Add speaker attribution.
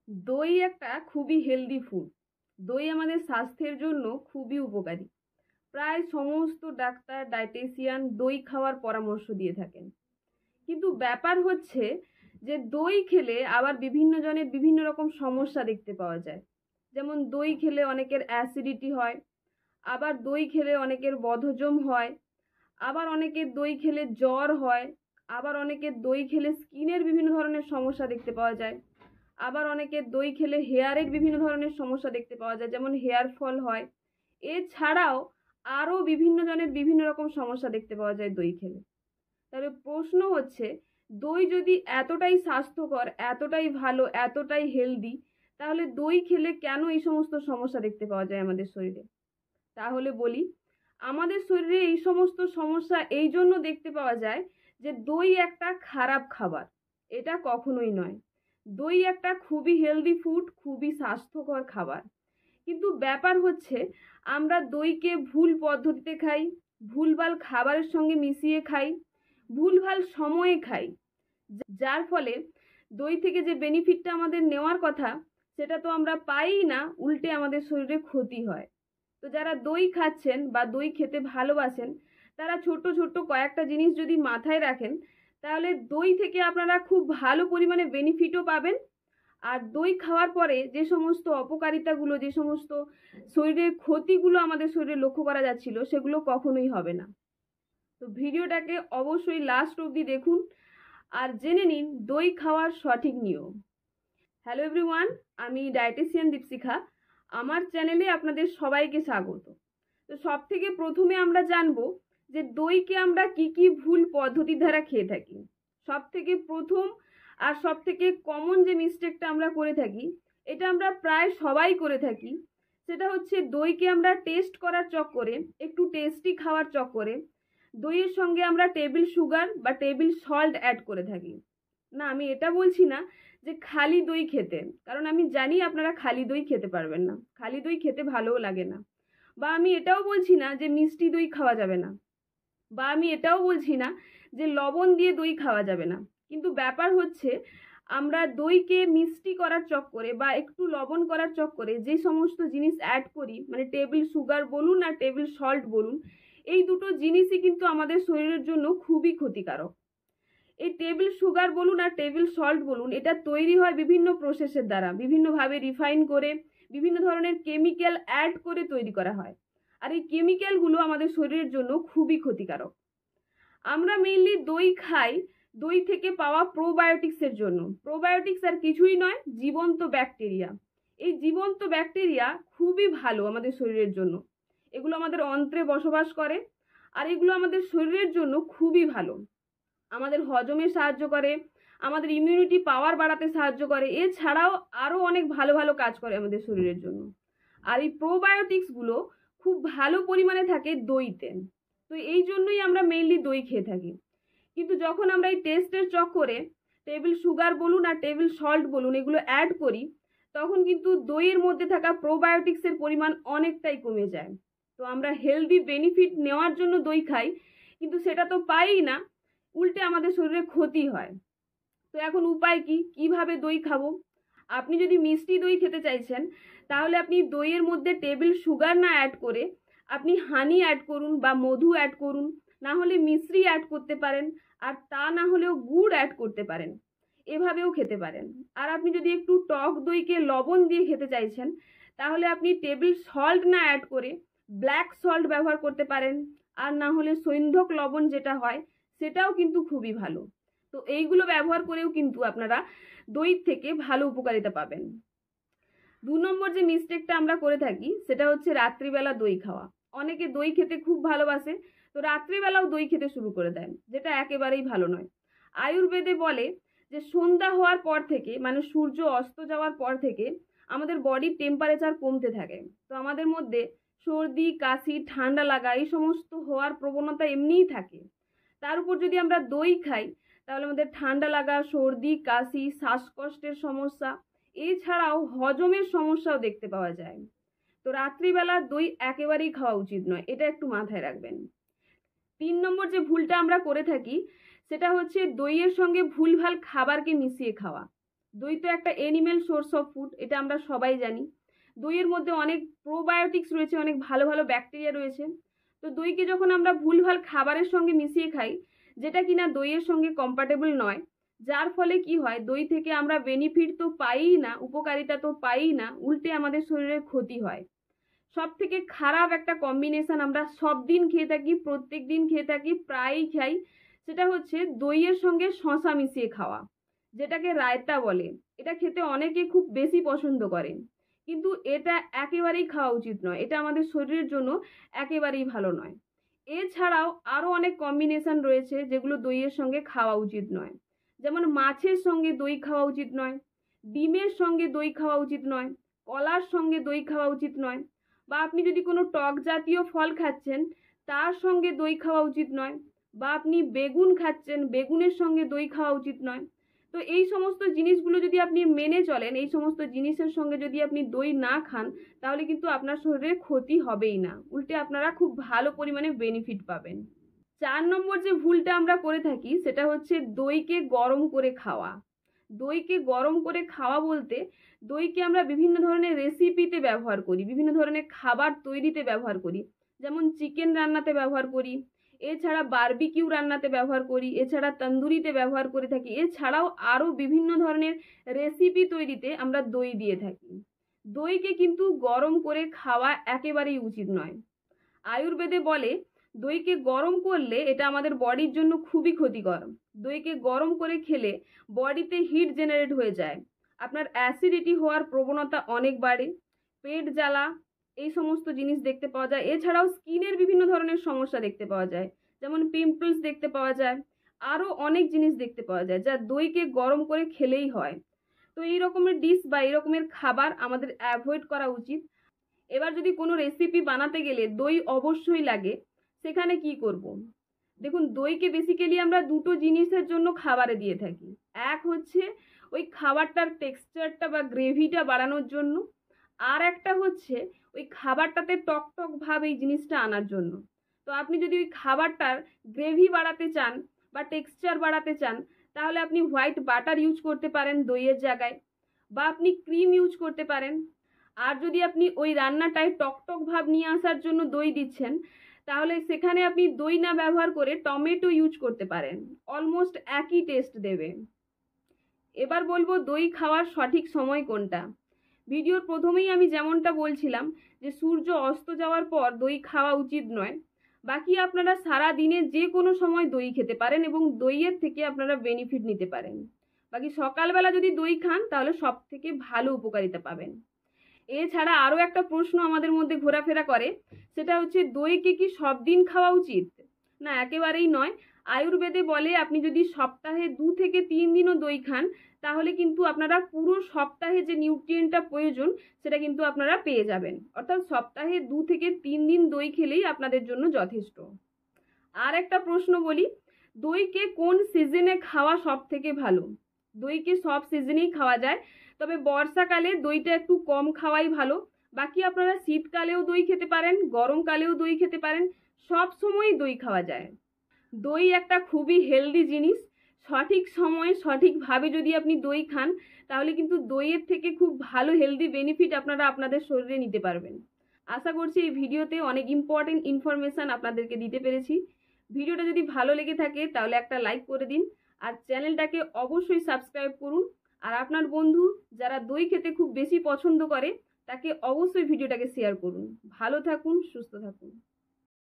Speaker 1: দই একটা খুবই হেলদি ফুড। দই আমাদের স্বাস্থ্যের জন্য খুবই উপকারী। প্রায় সমস্ত ডাক্তার ডায়েটিশিয়ান দই খাওয়ার পরামর্শ দিয়ে থাকেন। কিন্তু ব্যাপার হচ্ছে যে দই খেলে আবার বিভিন্ন জনের বিভিন্ন রকম সমস্যা দেখতে পাওয়া যায়। যেমন দই খেলে অনেকের অ্যাসিডিটি হয়, আবার দই খেলে অনেকের বদহজম হয়, আবার অনেকের দই খেলে জ্বর হয়, আবার অনেকের দই খেলে স্কিনের বিভিন্ন ধরনের সমস্যা দেখতে পাওয়া যায়। আবার অনেকের দই খেলে হেয়ারের বিভিন্ন ধরনের সমস্যা দেখতে পাওয়া যায়, যেমন হেয়ার ফল হয়। এছাড়াও আরও বিভিন্ন জনের বিভিন্ন রকম সমস্যা দেখতে পাওয়া যায় দই খেলে। তাহলে প্রশ্ন হচ্ছে, দই যদি এতটাই স্বাস্থ্যকর, এতটাই ভালো, এতটাই হেলদি, তাহলে দই খেলে কেন এই সমস্ত সমস্যা দেখতে পাওয়া যায় আমাদের শরীরে? তাহলে বলি, আমাদের শরীরে এই সমস্ত সমস্যা এই জন্য দেখতে পাওয়া যায় যে দই একটা খারাপ খাবার। এটা কখনোই নয়। দই একটা খুবই হেলদি ফুড, খুবই স্বাস্থ্যকর খাবার। কিন্তু ব্যাপার হচ্ছে, আমরা দইকে ভুল পদ্ধতিতে খাই, ভুলভাল খাবারের সঙ্গে মিশিয়ে খাই, ভুলভাল সময়ে খাই। যার ফলে দই থেকে যে বেনিফিটটা আমাদের নেওয়ার কথা, সেটা তো আমরা পাইই না, উল্টে আমাদের শরীরে ক্ষতি হয়। তো যারা দই খাচ্ছেন বা দই খেতে ভালোবাসেন, তারা ছোট ছোট কয়েকটা জিনিস যদি মাথায় রাখেন, তাহলে দই থেকে আপনারা খুব ভালো পরিমাণে বেনিফিটও পাবেন। আর দই খাওয়ার পরে যে সমস্ত অপকারিতাগুলো, যে সমস্ত শরীরের ক্ষতিগুলো আমাদের শরীরে লক্ষ্য করা যাচ্ছিল, সেগুলো কখনোই হবে না। তো ভিডিওটাকে অবশ্যই লাস্ট অবধি দেখুন আর জেনে নিন দই খাওয়ার সঠিক নিয়ম। হ্যালো এভরিওয়ান, আমি ডায়েটিশিয়ান দীপশিখা। আমার চ্যানেলে আপনাদের সবাইকে স্বাগত। তো সব থেকে প্রথমে আমরা জানবো যে দইকে আমরা কি কি ভুল পদ্ধতির দ্বারা খেয়ে থাকি। সব থেকে প্রথম আর সব থেকে কমন যে মিস্টেকটা আমরা করে থাকি, এটা আমরা প্রায় সবাই করে থাকি, সেটা হচ্ছে দইকে আমরা টেস্ট করার চক্করে, একটু টেস্টি খাওয়ার চক্করে দইয়ের সঙ্গে আমরা টেবিল সুগার বা টেবিল সল্ট অ্যাড করে থাকি। না, আমি এটা বলছি না যে খালি দই খেতে, কারণ আমি জানি আপনারা খালি দই খেতে পারবেন না, খালি দই খেতে ভালোও লাগে না। বা আমি এটাও বলছি না যে মিষ্টি দই খাওয়া যাবে না, বা আমি এটাও বলছি না যে লবণ দিয়ে দই খাওয়া যাবে না। কিন্তু ব্যাপার হচ্ছে, আমরা দইকে মিষ্টি করার চক্করে বা একটু লবণ করার চক্করে যে সমস্ত জিনিস অ্যাড করি, মানে টেবিল সুগার বলুন আর টেবিল সল্ট বলুন, এই দুটো জিনিসই কিন্তু আমাদের শরীরের জন্য খুবই ক্ষতিকারক। এই টেবিল সুগার বলুন আর টেবিল সল্ট বলুন, এটা তৈরি হয় বিভিন্ন প্রসেসের দ্বারা, বিভিন্নভাবে রিফাইন করে, বিভিন্ন ধরনের কেমিক্যাল অ্যাড করে তৈরি করা হয়। আর এই কেমিক্যালগুলো আমাদের শরীরের জন্য খুবই ক্ষতিকারক। আমরা মেইনলি দই খাই দই থেকে পাওয়া প্রোবায়োটিক্সের জন্য। প্রোবায়োটিক্স আর কিছুই নয়, জীবন্ত ব্যাকটেরিয়া। এই জীবন্ত ব্যাকটেরিয়া খুবই ভালো আমাদের শরীরের জন্য। এগুলো আমাদের অন্ত্রে বসবাস করে, আর এগুলো আমাদের শরীরের জন্য খুবই ভালো। আমাদের হজমে সাহায্য করে, আমাদের ইমিউনিটি পাওয়ার বাড়াতে সাহায্য করে, এছাড়াও আরও অনেক ভালো ভালো কাজ করে আমাদের শরীরের জন্য। আর এই প্রোবায়োটিক্সগুলো খুব ভালো পরিমাণে থাকে দইতে। তো এই জন্যই আমরা মেইনলি দই খেয়ে থাকি। কিন্তু যখন আমরা এই টেস্টের চক্করে টেবিল সুগার বলুন আর টেবিল সল্ট বলুন এগুলো অ্যাড করি, তখন কিন্তু দইয়ের মধ্যে থাকা প্রোবায়োটিক্সের পরিমাণ অনেকটাই কমে যায়। তো আমরা হেলদি বেনিফিট নেওয়ার জন্য দই খাই, কিন্তু সেটা তো পাই না, উল্টে আমাদের শরীরে ক্ষতি হয়। তো এখন উপায় কি, কিভাবে দই খাবো? আপনি যদি মিষ্টি দই খেতে চাইছেন, তাহলে আপনি দইয়ের মধ্যে টেবিল সুগার না অ্যাড করে আপনি হানি অ্যাড করুন বা মধু অ্যাড করুন, না হলে মিশ্রি অ্যাড করতে পারেন, আর তা না হলেও গুড় অ্যাড করতে পারেন। এভাবেও খেতে পারেন। আর আপনি যদি একটু টক দইকে লবণ দিয়ে খেতে চাইছেন, তাহলে আপনি টেবিল সল্ট না অ্যাড করে ব্ল্যাক সল্ট ব্যবহার করতে পারেন, আর না হলে সৈন্ধক লবণ যেটা হয়, সেটাও কিন্তু খুবই ভালো। তো এইগুলো ব্যবহার করেও কিন্তু আপনারা দই থেকে ভালো উপকারিতা পাবেন। 2 নম্বর যে মিস্টেকটা আমরা করে থাকি, সেটা হচ্ছে রাত্রিবেলা দই খাওয়া। অনেকে দই খেতে খুব ভালোবাসে, তো রাত্রিবেলাও দই খেতে শুরু করে দেন, যেটা একেবারেই ভালো নয়। আয়ুর্বেদে বলে যে সন্ধ্যা হওয়ার পর থেকে, মানে সূর্য অস্ত যাওয়ার পর থেকে আমাদের বডির টেম্পারেচার কমতে থাকে। তো আমাদের মধ্যে সর্দি কাশি ঠান্ডা লাগা এই সমস্ত হওয়ার প্রবণতা এমনিই থাকে। তার উপর যদি আমরা দই খাই, তাহলে আমাদের ঠান্ডা লাগা, সর্দি কাশি, শ্বাসকষ্টের সমস্যা, এছাড়াও হজমের সমস্যাও দেখতে পাওয়া যায়। তো রাত্রিবেলা দই একেবারেই খাওয়া উচিত নয়, এটা একটু মাথায় রাখবেন। 3 নম্বর যে ভুলটা আমরা করে থাকি, সেটা হচ্ছে দইয়ের সঙ্গে ভুলভাল খাবারকে মিশিয়ে খাওয়া। দই তো একটা এনিম্যাল সোর্স অফ ফুড, এটা আমরা সবাই জানি। দইয়ের মধ্যে অনেক প্রোবায়োটিক্স রয়েছে, অনেক ভালো ভালো ব্যাকটেরিয়া রয়েছে। তো দইকে যখন আমরা ভুলভাল খাবারের সঙ্গে মিশিয়ে খাই, যেটা কিনা দইয়ের সঙ্গে কম্প্যাটেবল নয়, যার ফলে কি হয়, দই থেকে আমরা বেনিফিট তো পাইই না, উপকারিতা তো পাইই না, উল্টে আমাদের শরীরের ক্ষতি হয়। সব থেকে খারাপ একটা কম্বিনেশন আমরা সব দিন খেয়ে থাকি, প্রত্যেক দিন খেয়ে থাকি, প্রায়ই খাই, সেটা হচ্ছে দইয়ের সঙ্গে শসা মিশিয়ে খাওয়া, যেটাকে রায়তা বলে। এটা খেতে অনেকে খুব বেশি পছন্দ করেন, কিন্তু এটা একেবারেই খাওয়া উচিত নয়, এটা আমাদের শরীরের জন্য একেবারেই ভালো নয়। এছাড়াও আরও অনেক কম্বিনেশন রয়েছে যেগুলো দইয়ের সঙ্গে খাওয়া উচিত নয়। যেমন মাছের সঙ্গে দই খাওয়া উচিত নয়, ডিমের সঙ্গে দই খাওয়া উচিত নয়, কলার সঙ্গে দই খাওয়া উচিত নয়, বা আপনি যদি কোনো টক জাতীয় ফল খাচ্ছেন তার সঙ্গে দই খাওয়া উচিত নয়, বা আপনি বেগুন খাচ্ছেন বেগুনের সঙ্গে দই খাওয়া উচিত নয়। তো এই সমস্ত জিনিসগুলো যদি আপনি মেনে চলেন, এই সমস্ত জিনিসের সঙ্গে যদি আপনি দই না খান, তাহলে কিন্তু আপনার শরীরে ক্ষতি হবেই না, উল্টে আপনারা খুব ভালো পরিমাণে বেনিফিট পাবেন। 4 নম্বর যে ভুলটা আমরা করে থাকি সেটা হচ্ছে দইকে গরম করে খাওয়া। দইকে গরম করে খাওয়া বলতে, দইকে আমরা বিভিন্ন ধরনের রেসিপিতে ব্যবহার করি, বিভিন্ন ধরনের খাবার তৈরিতে ব্যবহার করি। যেমন চিকেন রান্নাতে ব্যবহার করি, এছাড়া বারবিকিউ রান্নাতে ব্যবহার করি, এছাড়া তন্দুরিতে ব্যবহার করে থাকি, এছাড়াও আরও বিভিন্ন ধরনের রেসিপি তৈরিতে আমরা দই দিয়ে থাকি। দইকে কিন্তু গরম করে খাওয়া একেবারেই উচিত নয়। আয়ুর্বেদে বলে দইকে গরম করলে এটা আমাদের বডির জন্য খুবই ক্ষতিকর। দইকে গরম করে খেলে বডিতে হিট জেনারেট হয়ে যায়, আপনার অ্যাসিডিটি হওয়ার প্রবণতা অনেক বাড়ে, পেট জ্বালা, এই সমস্ত জিনিস দেখতে পাওয়া যায়। এছাড়াও স্কিনের বিভিন্ন ধরনের সমস্যা দেখতে পাওয়া যায়, যেমন পিম্পলস দেখতে পাওয়া যায়, আরও অনেক জিনিস দেখতে পাওয়া যায় যা দইকে গরম করে খেলেই হয়। তো এই রকমের ডিশ বা এই রকমের খাবার আমাদের অ্যাভয়েড করা উচিত। এবার যদি কোনো রেসিপি বানাতে গেলে দই অবশ্যই লাগে, সেখানে কি করব? দেখুন, দইকে বেসিক্যালি আমরা দুটো জিনিসের জন্য খাবারে দিয়ে থাকি। এক হচ্ছে ওই খাবারটার টেক্সচারটা বা গ্রেভিটা বাড়ানোর জন্য, আর একটা হচ্ছে ওই খাবারটাতে টক টক ভাব এই জিনিসটা আনার জন্য। তো আপনি যদি ওই খাবারটার গ্রেভি বাড়াতে চান বা টেক্সচার বাড়াতে চান, তাহলে আপনি হোয়াইট বাটার ইউজ করতে পারেন দইয়ের জায়গায়, বা আপনি ক্রিম ইউজ করতে পারেন। আর যদি আপনি ওই রান্নাটায় টকটক ভাব নিয়ে আসার জন্য দই দিচ্ছেন, তাহলে সেখানে আপনি দই না ব্যবহার করে টমেটো ইউজ করতে পারেন, অলমোস্ট একই টেস্ট দেবে। এবার বলবো দই খাওয়ার সঠিক সময় কোনটা। ভিডিওর প্রথমেই আমি যেমনটা বলছিলাম যে সূর্য অস্ত যাওয়ার পর দই খাওয়া উচিত নয়। বাকি আপনারা সারা দিনে যে কোনো সময় দই খেতে পারেন এবং দইয়ের থেকে আপনারা বেনিফিট নিতে পারেন। বাকি সকালবেলা যদি দই খান তাহলে সব থেকে ভালো উপকারিতা পাবেন। এছাড়া আরও একটা প্রশ্ন আমাদের মধ্যে ঘোরাফেরা করে, সেটা হচ্ছে দইকে কি সব দিন খাওয়া উচিত? না, একেবারেই নয়। আয়ুর্বেদে বলে আপনি যদি সপ্তাহে 2 থেকে 3 দিনও দই খান, তাহলে কিন্তু আপনারা পুরো সপ্তাহে যে নিউট্রিয়েন্টটা প্রয়োজন সেটা কিন্তু আপনারা পেয়ে যাবেন। অর্থাৎ সপ্তাহে 2 থেকে 3 দিন দই খেলেই আপনাদের জন্য যথেষ্ট। আর একটা প্রশ্ন বলি, দইকে কোন সিজনে খাওয়া সব থেকে ভালো? দইকে সব সিজনেই খাওয়া যায়, তবে বর্ষাকালে দইটা একটু কম খাওয়াই ভালো। বাকি আপনারা শীতকালেও দই খেতে পারেন, গরমকালেও দই খেতে পারেন, সব সময়ই দই খাওয়া যায়। দই একটা খুবই হেলদি জিনিস, সঠিক সময়ে সঠিকভাবে যদি আপনি দই খান, তাহলে কিন্তু দইয়ের থেকে খুব ভালো হেলদি বেনিফিট আপনারা আপনাদের শরীরে নিতে পারবেন। আশা করছি এই ভিডিওতে অনেক ইম্পর্টেন্ট ইনফরমেশান আপনাদেরকে দিতে পেরেছি। ভিডিওটা যদি ভালো লেগে থাকে তাহলে একটা লাইক করে দিন, আর চ্যানেলটাকে অবশ্যই সাবস্ক্রাইব করুন। আর আপনার বন্ধু যারা দই খেতে খুব বেশি পছন্দ করে তাকে অবশ্যই ভিডিওটাকে শেয়ার করুন। ভালো থাকুন, সুস্থ থাকুন।